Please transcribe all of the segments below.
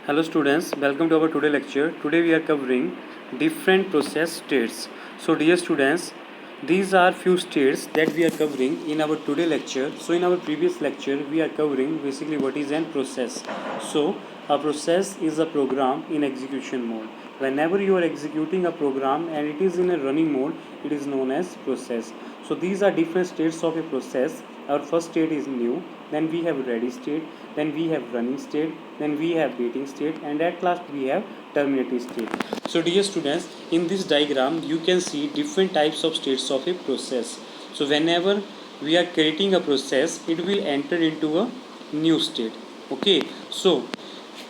Hello students, welcome to our today lecture. Today we are covering different process states. So dear students, these are few states that we are covering in our today lecture. So in our previous lecture we are covering basically what is an process. So a process is a program in execution mode. Whenever you are executing a program and it is in a running mode, it is known as process. So these are different states of a process. Our first state is new, then we have ready state, then we have running state, then we have waiting state, and at last we have terminated state. So dear students, in this diagram you can see different types of states of a process. So whenever we are creating a process, it will enter into a new state. Okay, so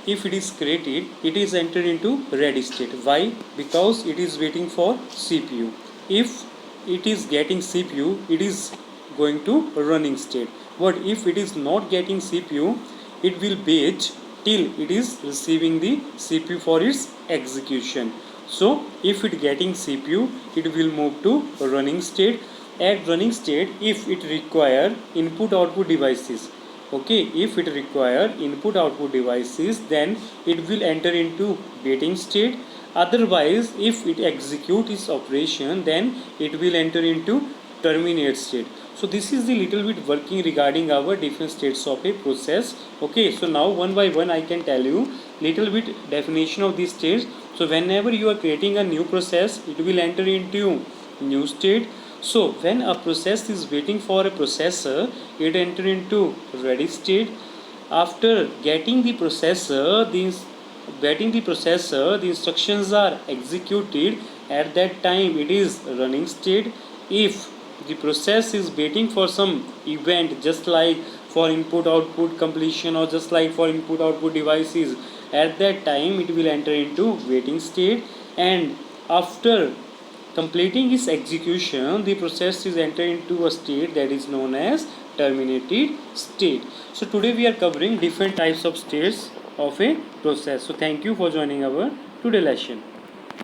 if it is created, it is entered into ready state. Why? Because it is waiting for CPU. If it is getting CPU, it is going to running state. But if it is not getting CPU, it will wait till it is receiving the CPU for its execution. So if it getting CPU, it will move to running state. At running state, if it require input output devices, okay, if it require input output devices, then it will enter into waiting state. Otherwise, if it execute its operation, then it will enter into terminate state. So this is the little bit working regarding our different states of a process. Okay, so now one by one I can tell you little bit definition of these states. So whenever you are creating a new process, it will enter into new state. So when a process is waiting for a processor, it enter into ready state. After getting the processor, the instructions are executed. At that time, it is running state. If the process is waiting for some event, just like for input output completion or just like for input output devices, at that time it will enter into waiting state. And after completing its execution, the process is entered into a state that is known as terminated state. So today we are covering different types of states of a process. So thank you for joining our today lesson.